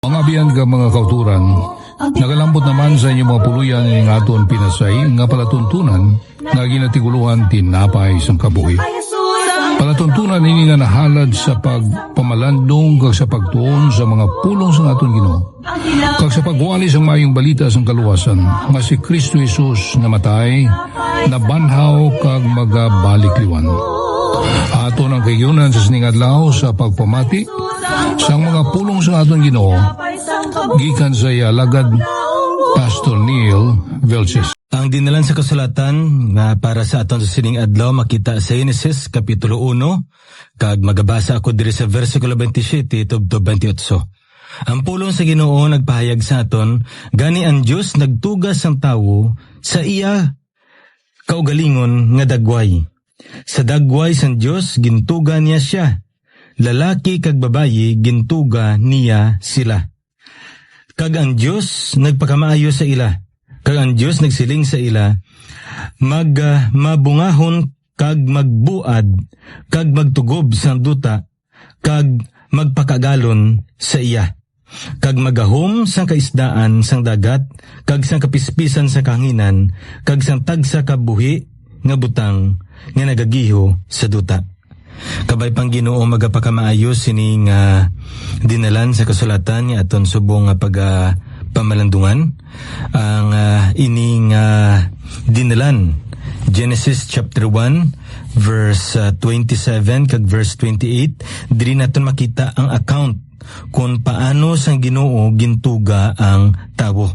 Mga biyan ka mga kauturan, nagalambot naman sa inyong mga puluyan ng aton pinasay nga palatuntunan nga ginatiguluhan tinapay sang kabuhi. Palatuntunan ini nga nahalad sa pagpamalandong kag sa pagtuon sa mga pulong sa aton Ginoo. Kag sa pagwali sang maayong balita sang kaluwasan nga si Kristo Jesus namatay, nabanhaw kag magabalik liwan. Aton ang kayunan sa sining adlaw sa pagpamati sang mga pulong sa aton Ginoo gikan sa alagad Pastor Neil Velces. Ang dinalan sa kasulatan nga para sa aton sa sining adlaw makita sa Genesis kapitulo 1 kag magabasa ako diri sa versikulo 27 tubtob 28. Ang pulong sa Ginoo nagpahayag sa aton gani ang Dios nagtugas ang tawo sa iya kaugalingon nga dagway. Sa dagway sang Dios gintuga niya siya. Lalaki kag babayi gintuga niya sila. Kag ang Dios nagpakamaayo sa ila. Kag ang Dios nagsiling sa ila, mabungahon kag magbuad, kag magtugob sang duta, kag magpakagalon sa iya. Kag magahom sang kaisdaan sang dagat, kag sang kapispisan sa kahanginan, kag sang tagsa ka buhi nga butang nga nagagiho sa duta. Kabay pang Ginoo magapakamaayo sining dinalan sa kasulatan nga aton subong nga pamalandungan ang ining dinalan Genesis chapter 1 verse 27 kag verse 28 diri naton makita ang account kung paano sang Ginoo gintuga ang tawo.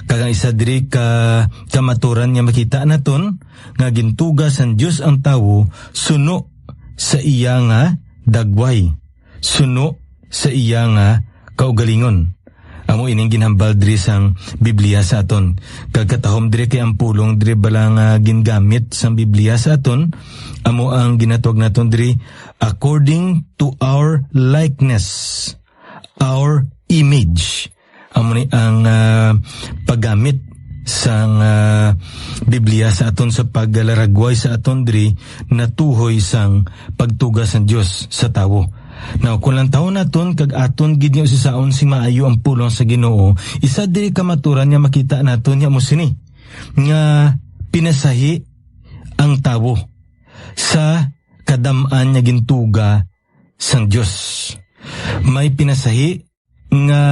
Kag ang isa diri ka kamaturan nga makita naton nga gintuga sang Dios ang tawo suno sa iya nga dagway, suno sa iya nga kaugalingon. Amo ining ginhambal diri sang Biblia sa aton. Kag katahom diri kay ang pulong diri balang gingamit sang Biblia sa aton. Amo ang ginatawag naton diri according to our likeness, our image. Amo ni ang paggamit sang Biblia sa aton sa paglaragway sa aton diri natuhoy sang pagtugas ng Dios sa tawo. Now, kung lang taon naton kag aton gid nga usisaon si maayo ang pulong sa Ginoo, isa diri kamaturan nga makita naton nga musini nga pinasahi ang tawo sa kadam-an nga gintuga sang Dios. May pinasahi nga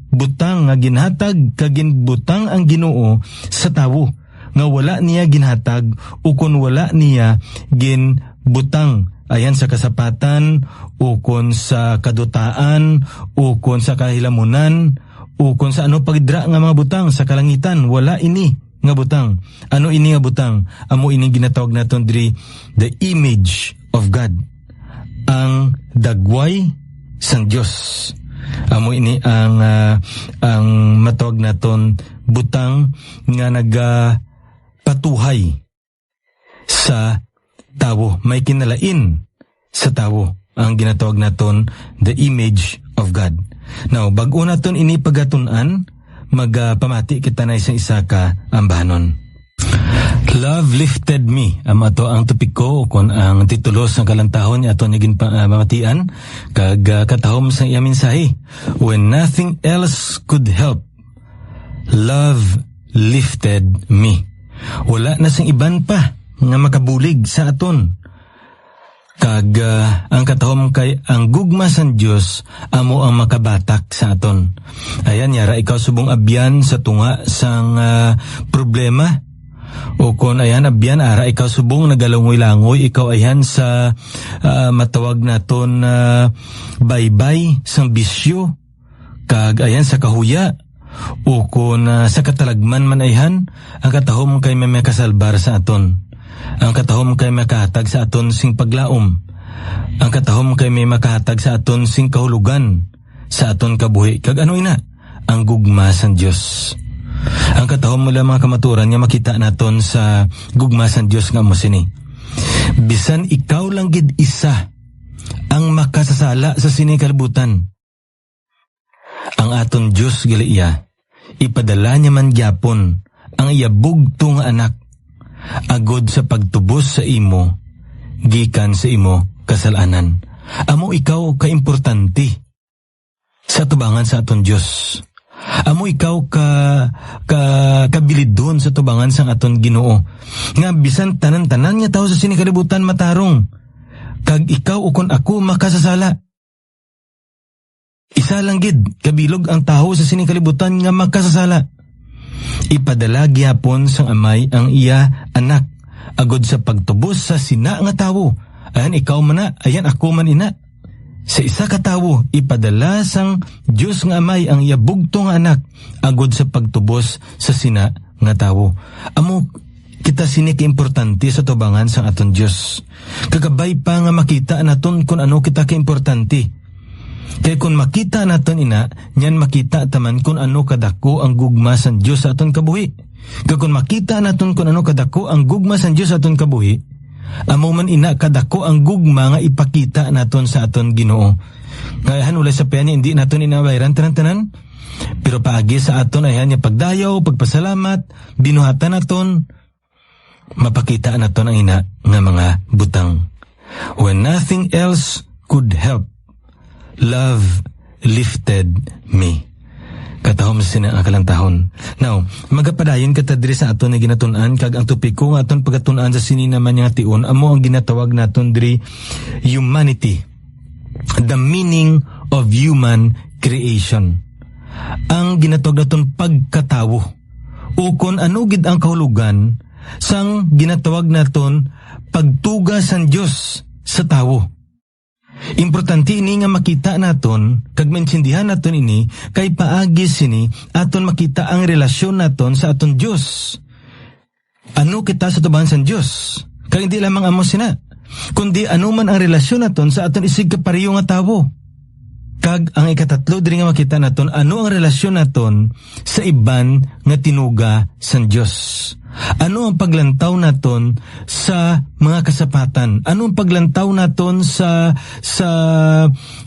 butang nga ginhatag kag ginbutang ang Ginoo sa tawo nga wala niya ginhatag o kun wala niya ginbutang ayan sa kasapatan o kun sa kadutaan o kun sa kahilamunan o kun sa ano pagdra nga mga butang sa kalangitan, wala ini nga butang. Ano ini nga butang? Amo ini ginatawag naton diri the image of God, ang dagway sang Dios. Amo ini ang matawag naton butang nga nagpatuhay sa tawo, may kinalain sa tawo, ang ginatawag naton the image of God. Now, bag-o naton ini pagatun-an, magpamati kita na isang isa ka ambahanon. Love lifted me. Ato ang topik ko kung ang titulos ng kalantahon ato naging mamatian kag katahom sa iya mensahe. When nothing else could help, love lifted me. Wala na sang iban pa nga makabulig sa aton. Kag ang katahom kay ang gugma sang Dios amo ang makabatak sa aton. Ayan yara ikaw subong abyan sa tunga sang problema. O kung ayan abyan ara ikaw subong nagalangoy-langoy, ikaw ayan sa matawag naton baybay sang bisyo kag ayan sa kahuya o kung sa katalagman man ayhan, ang katahom kay may makasalbar sa aton. Ang katahom kay makahatag sa aton sing paglaom. Ang katahom kay may makahatag sa aton sing kahulugan sa aton kabuhi. Kag ano ina? Ang gugma sang Dios. Ang katahom mula mga kamaturan nga makita naton sa gugma sang Dios nga musini. Bisan ikaw lang gid isa ang makasasala sa sini kalibutan. Ang aton Dios gali iya, ipadala niya man gyapon ang iya bugto nga anak agod sa pagtubos sa imo gikan sa imo kasalanan. Amo ikaw kaimportante sa tubangan sa aton Dios. Amo ikaw kabilid doon sa tubangan sa aton Ginoo. Nga bisan tanan-tanan nga tao sa sini kalibutan matarong. Kag ikaw ukon ako makasasala. Isa lang gid kabilog ang tawo sa sini kalibutan nga makasasala. Ipadala gyapon sang amay ang iya anak agod sa pagtubos sa sina nga tawo. Ayan ikaw man na, ayan ako man ina. Sa isa ka tawo, ipadala sang Diyos nga amay ang iya bugto nga anak agod sa pagtubos sa sina nga tawo. Amo kita sini kaimportante sa tubangan sang aton Diyos. Kagabay pa nga makita naton kung ano kita kaimportante. Kaya kung makita naton ina, nyan makita taman kung ano kadako ang gugma sang Diyos sa aton kabuhi. Kaya kung makita naton kung ano kadako ang gugma sang Diyos sa aton kabuhi, amo man ina kadako ang gugma nga ipakita naton sa aton Ginoo. Ngayon ulay sa piyan hindi naton inabayran tanan-tanan. Pero paagi sa aton ayan yung pagdayaw, pagpasalamat, binuhatan naton, mapakita naton ang ina nga mga butang. When nothing else could help, love lifted me. Katahom sa sinang akalantahon. Now, magapadayon kita diri sa aton na ginatunan kag ang topiko nga aton pagatunan sa sini naman nga tion amo ang ginatawag naton diri humanity. The meaning of human creation. Ang ginatawag naton pagkatawo. O kung ano gid ang kahulugan sang ginatawag naton pagtuga sang Dios sa tawo. Importante ini nga makita naton kag maintindihan naton ini kay paagi sini aton makita ang relasyon naton sa aton Dios. Ano kita sa tubangan sa Dios? Kag hindi lamang amo sina, kundi ano man ang relasyon naton sa aton isig kapariyo nga tawo. Kag ang ikatatlo diri nga makita naton ano ang relasyon naton sa iban nga tinuga sa Dios. Ano ang paglantaw naton sa mga kasapatan? Ano ang paglantaw naton sa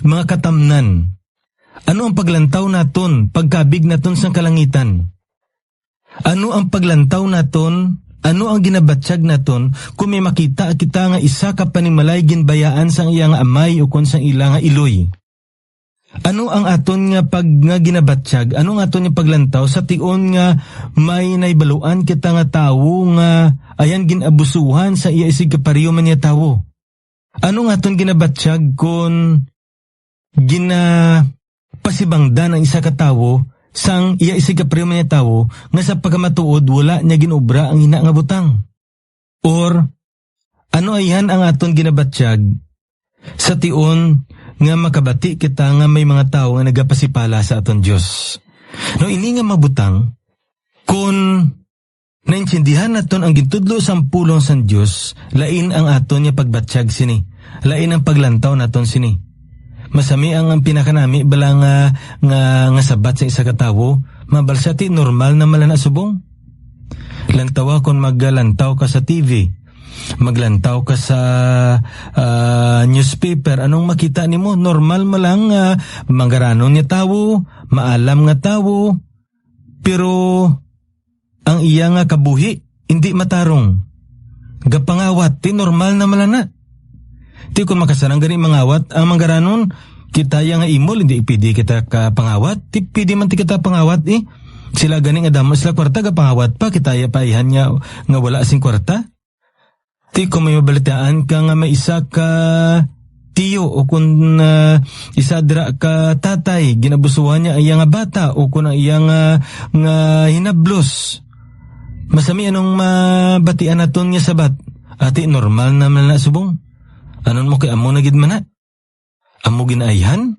mga katamnan? Ano ang paglantaw naton pagkabig naton sa kalangitan? Ano ang paglantaw naton? Ano ang ginabatsyag naton kung may makita kita nga isa ka panimalay ginbayaan sang iyang amay o kon sang ila nga iloy? Ano ang aton nga pag nga ginabatsyag? Ano ang aton nga paglantaw sa tion nga may naibaluan kita nga tawo nga ayan ginabusuhan sa iya isig kapariyo man niya tawo? Ano ang aton ginabatsyag kung ginapasibangdan ang isa ka tawo sang iya isig kapariyo man niya tawo nga sa pagkamatuod wala niya ginobra ang ina nga butang? Or ano ayan ang aton ginabatsyag sa tion nga makabati kita nga may mga tao nga nagapasipala sa aton Dios. No ini nga mabutang kung naintindihan naton ang gintudlo sang pulong sang Dios, lain ang aton nga pagbatsyag sini. Lain ang paglantaw naton sini. Masami ang pinakanami bala nga sabat sa isa ka tawo, mabalsati normal na malana subong. Lantawa kung maglantaw ka sa TV. Maglantaw ka sa newspaper, anong makita nimo? Normal malang mangaranon nga tawo, maalam nga tawo, pero ang iya nga kabuhi hindi matarong. Gapangawat ti normal na malana. Ti kung makasarang gani mangawat ang mangaranon, kita yang nga imol hindi ipidi kita ka pangawat, ti pidi man ti kita pangawat Sila gani nga damo sila kwarta gapangawat pa kita ya paihan nga wala sing kwarta. Ti kung may mabalitaan ka nga may isa ka tiyo o kung isa dira ka tatay, ginabusuhan niya iya nga bata o kung iya nga hinablos. Masami anong mabatian naton nga sabat. Ati normal naman na subong. Anon mo kay amo na gid man na? Amo ginaihan?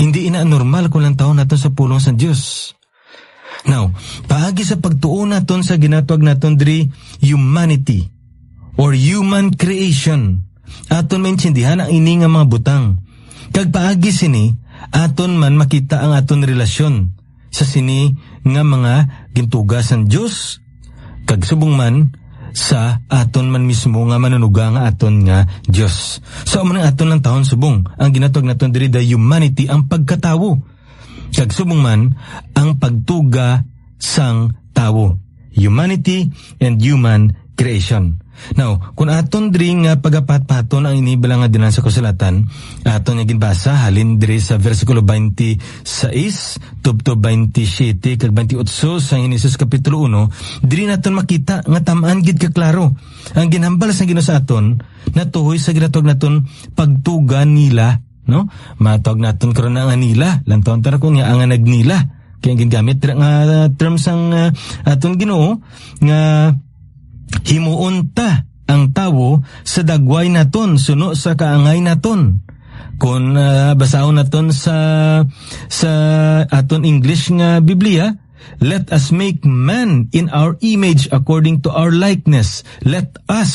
Hindi ina normal kung lang taon naton sa pulong sa Dios. Now, paagi sa pagtuon naton sa ginatawag naton diri humanity or human creation, aton maintindihan ang ini nga mga butang. Kag paagi sini, aton man makita ang aton relasyon sa sini nga mga gintugasan Dios, kag subong man sa aton man mismo nga manunuga nga aton nga Dios. So amo nang aton lang taon subong, ang ginatawag naton diri the humanity, ang pagkatawo. Kag subong man ang pagtuga sang tawo. Humanity and human creation. Now, kung aton diri nga pagapat-paton ang inibala nga dinan sa kasulatan, aton nga ginbasa halin diri sa versikulo 26 tubto 27 kag 28 sa Henesis kapitulo 1, diri naton makita nga tam-an gid ka klaro ang ginhambal sa Ginoo sa aton natuhoy sa ginatawag naton pagtugan nila, no? Matawag naton karon nga nila, lantaon tara ko nga ang nagnila. Kaya gingamit nga terms ang aton Ginoo nga himuon ta ang tawo sa dagway naton suno sa kaangay naton. Kung basahon naton sa aton English nga Biblia, let us make man in our image according to our likeness. Let us.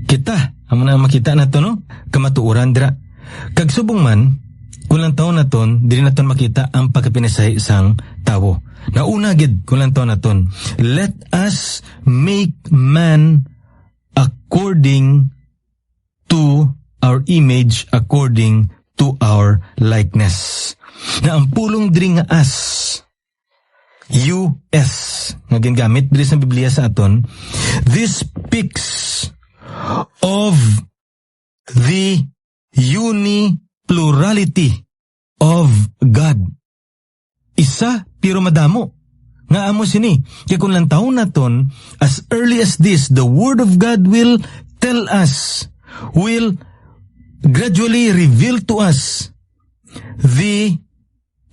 Kita, amo na makita nato, no? Kamatuoran dira. Kag subong man, kulang taon naton, dili naton makita ang pagkapinasay isang tawo. Nauna gid kulang taon naton. Let us make man according to our image, according to our likeness. Na ang pulong diri nga as, US, nga gingamit diri sa Biblia sa aton, this speaks of the plurality of God. Isa, pero madamo. Nga amo sini. Kaya kung lang taon naton, as early as this, the Word of God will tell us, will gradually reveal to us the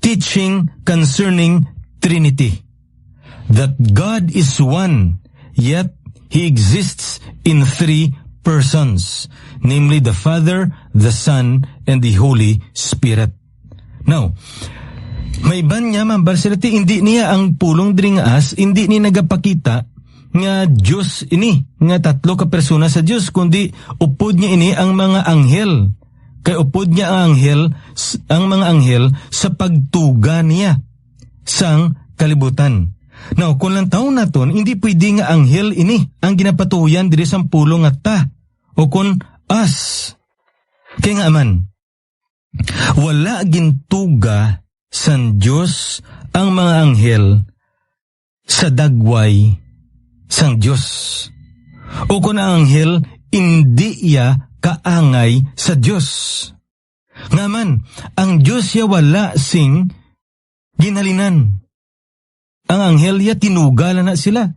teaching concerning Trinity. That God is one, yet He exists in three persons, namely the Father, the Son, and the Holy Spirit. Now, may iban niya mambarsilati, hindi niya ang pulong diri nga as, hindi ni nagapakita nga Diyos ini, nga tatlo ka persona sa Diyos, kundi upod niya ini ang mga anghel. Kay upod niya ang mga anghel sa pagtuga niya sang kalibutan. Now, kung lang taon naton, hindi pwede nga anghel ini ang ginapatuyan diri sang pulong nga ta, o kun as. Kaya nga aman, wala gintuga san Diyos ang mga anghel sa dagway sang Diyos. O kung ang anghel, hindi iya kaangay sa Diyos. Nga man, ang Diyos ya wala sing ginhalinan. Ang anghel ya tinugala na sila.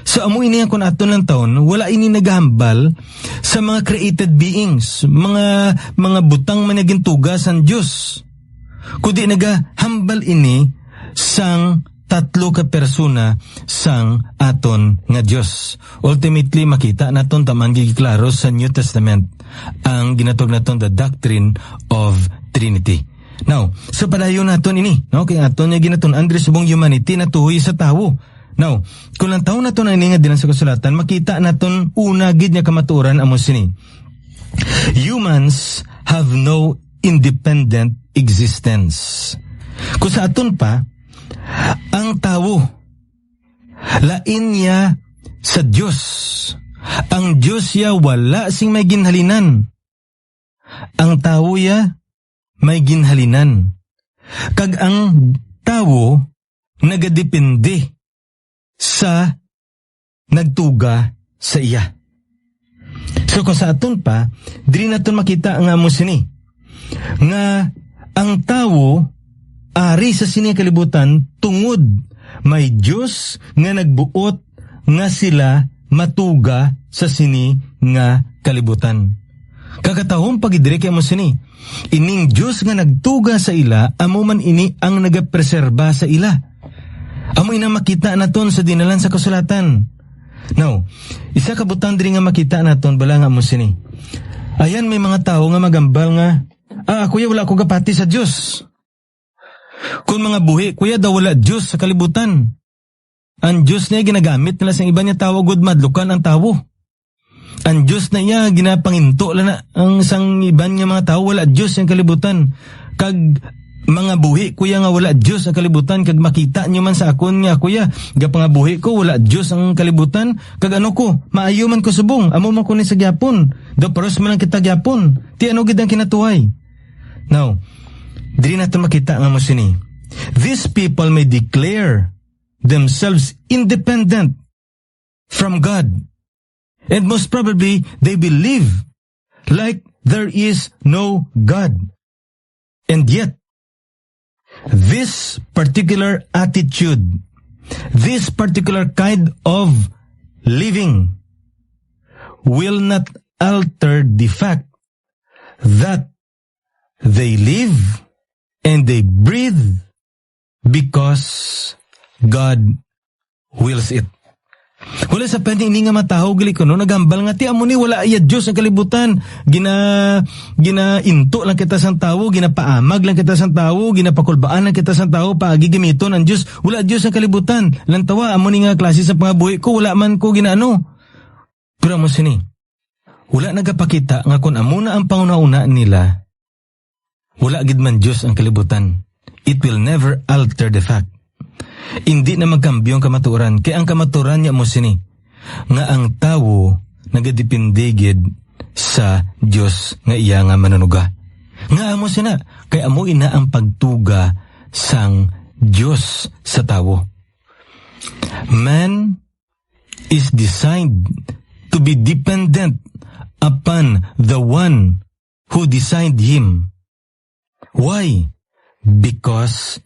Sa amo ini kung aton lang taon, wala ini naghambal sa mga created beings, mga butang man gintuga sang Diyos. Kundi nagahambal ini sang tatlo ka persona sang aton nga Diyos. Ultimately, makita naton tamang giklaro sa New Testament ang ginatog naton the doctrine of Trinity. Now, sa padayon naton ini, no, kay aton nga ginaton Andres subong humanity na tuhoy sa tawo. Now, kung lang taon naton ang nga dinan sa kasulatan, makita naton una gid nga kamatuoran amo sini. Humans have no independent existence. Kung sa aton pa, ang tawo, lain niya sa Diyos. Ang Diyos ya wala sing may ginhalinan. Ang tawo ya may ginhalinan. Kag ang tawo nagadepende sa nagtuga sa iya. So kung sa aton pa, diri naton makita ang amo sini nga ang tawo ari sa sini kalibutan tungod may Diyos nga nagbuot nga sila matuga sa sini nga kalibutan. Kakatahong pagidire kay amo sini, ining Diyos nga nagtuga sa ila, amo man ini ang nagapreserba sa ila. Amo ina makita naton sa dinalan sa kasulatan. Now, isa ka butang diri nga makita naton bala nga amo sini. Ayan may mga tao nga magambal nga, kuya wala ko kapati sa Diyos. Kung mga buhi, kuya daw wala Diyos sa kalibutan. Ang Diyos na ginagamit nila sa iba niya tao, good madlukan ang tao. Ang Diyos na iya ginapanginto lang na ang sang iba niya mga tao, wala Diyos ang kalibutan. Kag mga buhi, kuya nga wala Diyos ang kalibutan, kag makita niyo man sa akon nga, kuya, gapa nga buhi ko, wala Diyos ang kalibutan, kag ano ko, maayo man ko subong, amo man ko ni sa gyapon, do paros man ang kita gyapon, ti ano gid ang kinatuhay. Now, diri natin makita nga mo sini. These people may declare themselves independent from God. And most probably, they believe like there is no God. And yet, this particular attitude, this particular kind of living will not alter the fact that they live and they breathe because God wills it. Wala sa pwede ini nga mataho gali kuno nagambal nga ti amo ni wala ayad Dios ang kalibutan. Ginainto lang kita sang tawo, ginapaamag lang kita sang tawo, ginapakulbaan lang kita sang tawo paagi gamiton ang Dios. Wala Dios ang kalibutan. Lantawa amo ni nga klase sa pangabuhi ko wala man ko ginaano. Pero amo sini. Wala nagapakita nga kun amo na ang pangunauna nila. Wala gid man Dios ang kalibutan. It will never alter the fact. Hindi na magkambyo ang kamaturan. Kaya ang kamaturan niya mo sini, nga ang tawo nagadipindigid sa Diyos nga iya nga manunuga. Nga amo sina, kaya amo ina ang pagtuga sang Diyos sa tawo. Man is designed to be dependent upon the one who designed him. Why? Because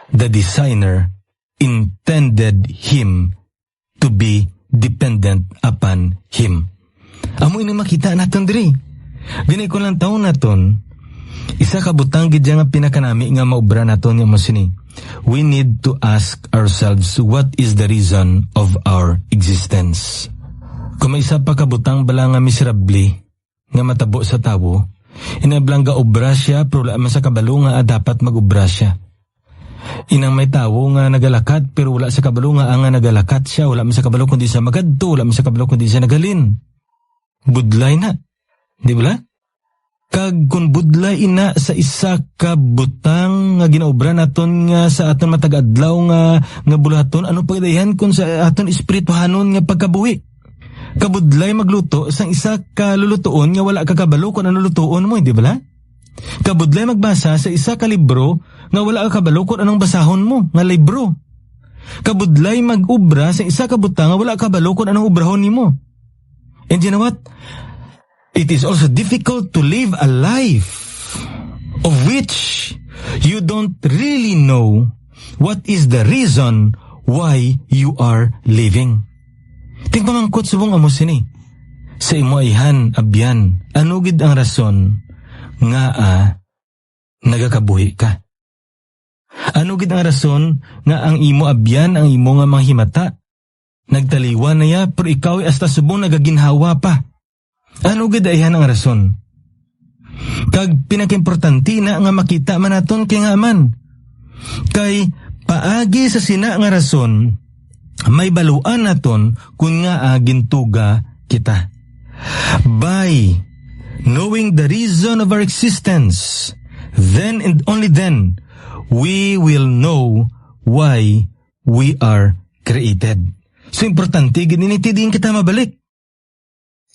the designer intended him to be dependent upon him. Amo ini makita naton diri. Gani ko lang taon naton, isa ka butang gid nga pinakanami nga maobra naton nga mo sini. We need to ask ourselves what is the reason of our existence. Kung may isa pa kabutang bala nga miserable nga matabo sa tawo, inablang ga obra siya pero wala man sa kabalo nga dapat mag-obra siya. Inang may tawo nga nagalakat pero wala sa kabalo nga ang nagalakat siya, wala man sa kabalo kundi sa magadto, wala man sa kabalo kundi sa nagalin. Budlay na, di ba? Kag kun budlay ina sa isa ka butang nga ginaobra naton nga sa aton matag-adlaw nga bulaton, ano pagdayan kun sa aton espirituhanon nga pagkabuhi? Kabudlay magluto sang isa ka lulutuon nga wala ka kabalo kun ano lutuon mo, di ba? Kabudlay magbasa sa isa ka libro nga wala ka kabalo kung anong basahon mo nga libro. Kabudlay mag-ubra sa isa ka butang nga wala ka kabalo kung anong ubrahon nimo. And you know what? It is also difficult to live a life of which you don't really know what is the reason why you are living. Tingpamangkot subong amo sini. Sa imo ayhan abyan, ano gid ang rason nga nagakabuhi ka? Ano gid ang rason nga ang imo abyan, ang imo nga mga himata nagtaliwan na ya pero ikaw ay hasta subong nagaginhawa pa? Ano gid ayhan ang rason? Kag pinakimportanti na nga makita man naton kay nga man. Kay paagi sa sina nga rason may baluan naton kun nga gintuga kita. By knowing the reason of our existence, then and only then, we will know why we are created. So, importante, ginitidin kita mabalik.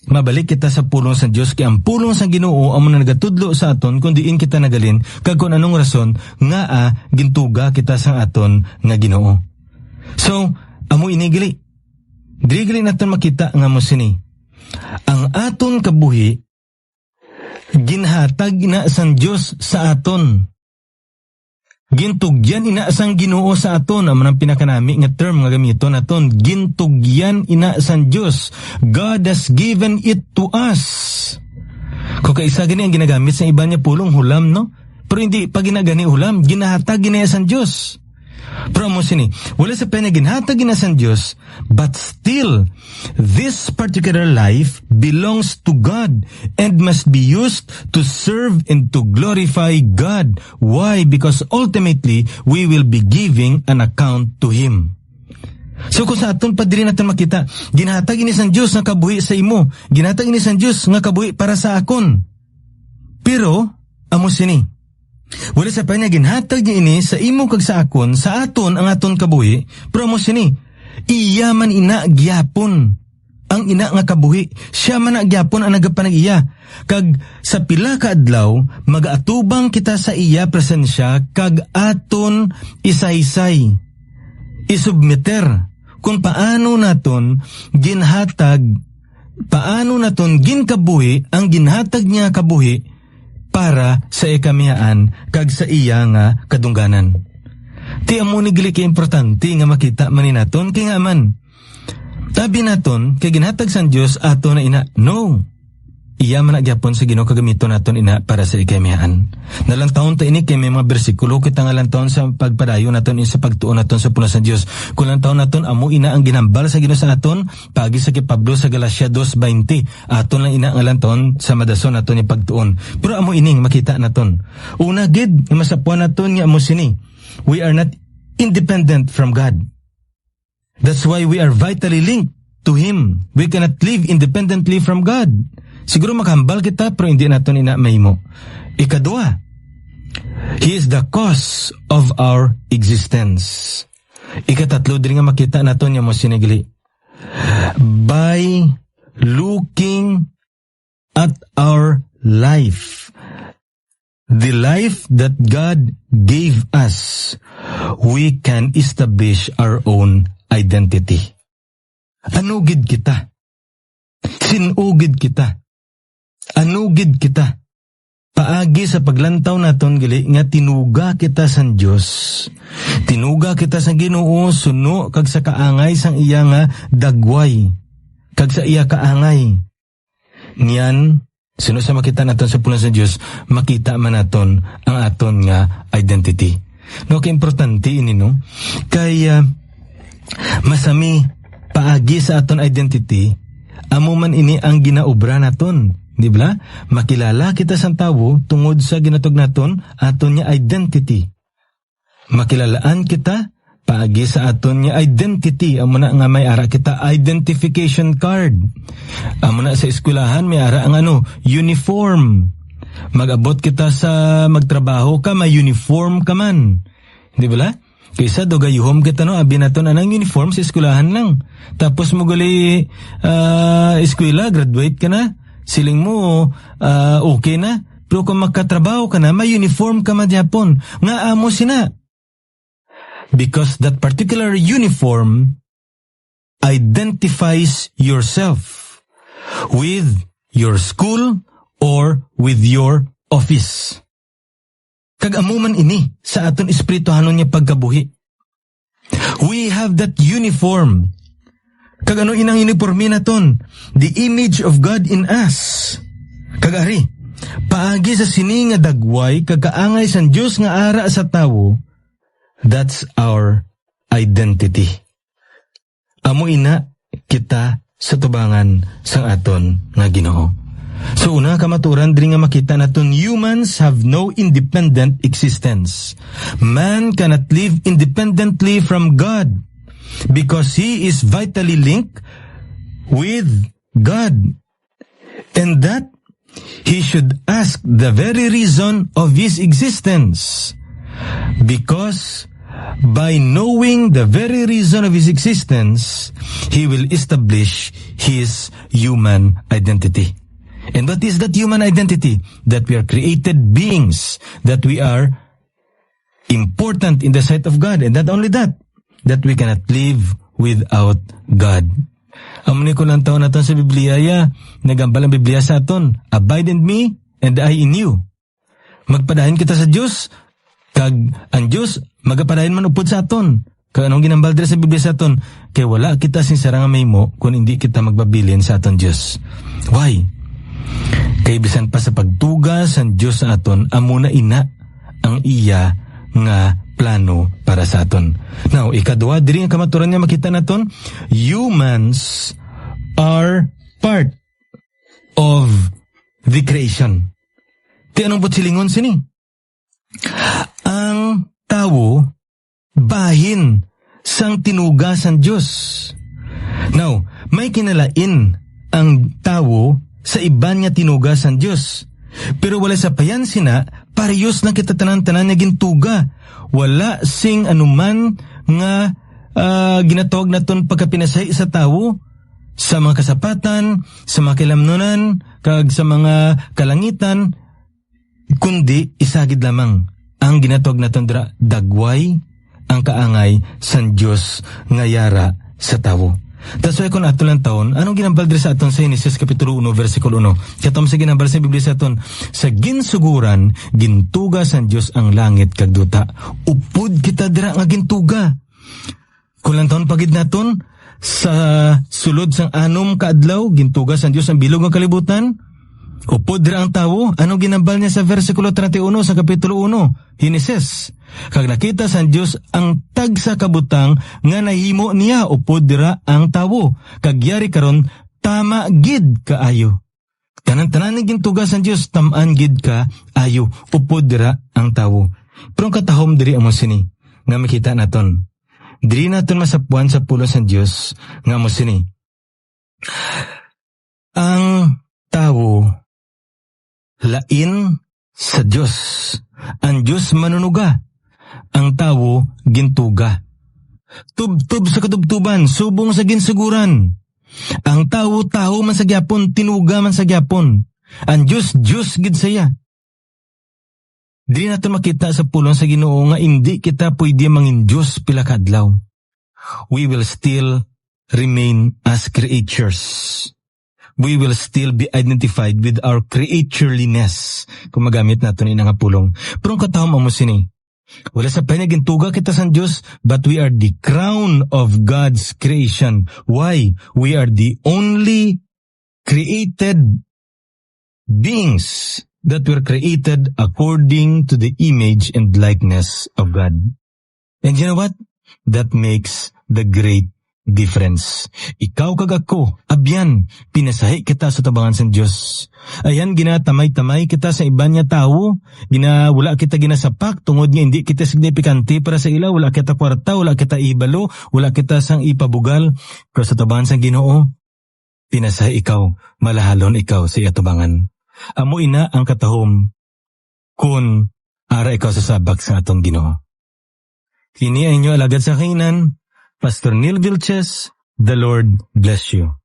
Mabalik kita sa pulong sa Diyos, kaya ang pulong sa Ginoo ang mga nagatudlo sa aton, kung diin kita nagalin, kag kung anong rason, nga gintuga kita sa aton nga Ginoo. So, amo inigili. Dirigili natin makita nga mo sini. Ang aton kabuhi, ginhatag ina sang Diyos sa aton. Gintugyan ina sang Ginoo sa aton. Ang pinakanami nga term nga gamiton naton. Gintugyan ina sang Diyos. God has given it to us. Kung kaisa gani ang ginagamit sa iba niya pulong hulam, no? Pero hindi pa ginagani hulam. Ginahatag ina sang Diyos. Pero mo sini, wala sa pena ginhatag ina sang Diyos, but still, this particular life belongs to God and must be used to serve and to glorify God. Why? Because ultimately, we will be giving an account to Him. So kung sa aton pa diri natin makita, ginhatag ini sang Diyos nga kabuhi sa imo, ginhatag ini sang Diyos nga kabuhi para sa akon. Pero, amo sini, wala sa panya ginhatag niya ini sa imo kag sa akon, sa aton ang aton kabuhi, pero mo sini, iya man ina gyapon ang ina nga kabuhi. Siya man na gyapon ang nagapanag iya. Kag sa pila ka adlaw, mag-atubang kita sa iya presensya, kag aton isaysay, isubmeter kung paano naton ginhatag paano naton ginkabuhi ang ginhatag niya kabuhi para sa ikamiyaan kag sa iya nga kadungganan. Ti amo ni gili kay importante nga makita man ni naton kay nga man. Tabi naton kay ginhatag sang Dios ato na ina. No. Iya man nagyapon sa Ginoo kagamito naton ina para sa ikamiyaan. Nalang taon ta ini kay may mga bersikulo kita nga lang taon sa pagpadayon naton sa pagtuon naton sa pulos sa Dios. Kung lang taon naton amo ina ang ginambal sa Ginoo sa aton pagi sa kay Pablo sa Galacia 2:20. Aton lang ina ang lang taon sa madason naton ni pagtuon. Pero amo ining makita naton. Una gid masapuan naton nga amo sini. We are not independent from God. That's why we are vitally linked to Him. We cannot live independently from God. Siguro makahambal kita pero hindi natin ina mahimo. Ikadua, He is the cause of our existence. Ikatatlo din nga makita natin yung mo sinigli. By looking at our life, the life that God gave us, we can establish our own identity. Anugid kita. Sinugid kita. Anugid kita. Paagi sa paglantaw naton gali nga tinuga kita sang Dios. Tinuga kita sang Ginoo suno kag sa kaangay sang iya nga dagway. Kag sa iya kaangay. Niyan suno sa makita naton sa pulos sa Dios, makita man naton ang aton nga identity. No, kay importante ini no. Kay masami paagi sa aton identity, amo man ini ang ginaobra naton. Di ba? Makilala kita sa tawo tungod sa ginatog naton aton nya identity. Makilalaan kita paagi sa aton nya identity. Amo na nga may ara kita identification card. Amo na sa eskwelahan may ara ang uniform. Mag-abot kita sa magtrabaho ka, may uniform ka man. Di ba? Kaysa dogayuhom kita abi naton anang uniform sa eskwelahan lang. Tapos mo gali eskwela, graduate ka na. Siling mo, okay na. Pero kung magkatrabaho ka na, may uniform ka madyapon. Nga amo sina. Because that particular uniform identifies yourself with your school or with your office. Kag amo man ini sa aton espirituhanon niya pagkabuhi. We have that uniform. Kag ano inang uniforme naton? The image of God in us. Kagari, paagi sa sini nga dagway, kagaangay san Dios nga ara sa tawo, that's our identity. Amo ina kita sa tubangan sang aton nga Ginoo. So una kamaturan diri nga makita naton humans have no independent existence. Man cannot live independently from God. Because he is vitally linked with God. And that he should ask the very reason of his existence. Because by knowing the very reason of his existence, he will establish his human identity. And what is that human identity? That we are created beings, that we are important in the sight of God. And not only that, that we cannot live without God. Amuni ko lang taon naton sa Biblia, nagambal ang Biblia sa aton, abide in me and I in you. Magpadahin kita sa Diyos, kag ang Diyos, magapadahin man upod sa aton. Kag anong ginambal dira sa Biblia sa aton, kay wala kita sinsara nga mahimo kung hindi kita magbabilin sa aton Diyos. Why? Kay bisan pa sa pagtugas ang Diyos sa aton, amo na ina ang iya nga plano para sa aton. Now, ikadua, diri ang kamaturan niya makita naton, humans are part of the creation. Ti anong silingon sini? Ang tawo, bahin sang tinugasan Diyos. Now, may kinalain ang tawo sa iban niya tinugasan Diyos. Pero wala sa payan sina, parehas na kita tanan-tanan niya gintuga. Wala sing anuman nga ginatawag naton pagkapinasay sa tawo sa mga kasapatan, sa mga kilamnunan, kag sa mga kalangitan, kundi isagid lamang ang ginatawag naton dagway ang kaangay san Dios nga yara sa tawo. Tapos kung ato lang taon, anong ginambal diri sa aton sa Genesis Kapitulo 1, versikulo 1? Katom sa ginambal sa Biblia sa aton, sa ginsuguran, gintuga sa Diyos ang langit kag duta. Upod kita dira nga gintuga. Kung lang taon pagid naton, sa sulod sang anom kaadlaw, gintuga sa Diyos ang bilog ng kalibutan. Upod dira ang tawo, anong ginambal niya sa versikulo 31 sa Kapitulo 1, Genesis? Kag nakita sa Diyos ang tagsa kabutang nga nahimo niya, upod dira ang tawo. Kag yari karon tama gid kaayo. Tanan-tanan gintuga sa Diyos, tamaan gid ka ayo, upod dira ang tawo. Pero ang katahom diri amo sini nga makita naton. Diri naton masapuan sa pulo sa Diyos nga amo sini. Ang tawo lain sa Diyos. Ang Diyos manunuga. Ang tawo gintuga. Tubtub sa katubtuban, subong sa ginsuguran. Ang tawo man sa gyapon, tinuga man sa gyapon. Ang Diyos gid saya. Di natin makita sa pulong sa Ginoo nga hindi kita pwede mangin Diyos pila ka adlaw. We will still remain as creatures. We will still be identified with our creatureliness kung magamit natin nga pulong. Pero ang katahom amo sini, wala sa panagintuga kita sa Diyos, but we are the crown of God's creation. Why? We are the only created beings that were created according to the image and likeness of God. And you know what? That makes the great difference. Ikaw kag ako, abyan, pinasahi kita sa tabangan sa Diyos. Ayan, ginatamay-tamay kita sa iba niya tao, wala kita ginasapak, tungod nga hindi kita signifikante para sa ila, wala kita kwarta, wala kita ibalo, wala kita sang ipabugal, pero sa tabangan sa Ginoo, pinasahi ikaw, malahalon ikaw sa iyatabangan. Amo ina ang katahom kung ara ikaw sa sabak sa atong Ginoo. Kini ay inyo alagad sa kainan, Pastor Neil Vilches. The Lord bless you.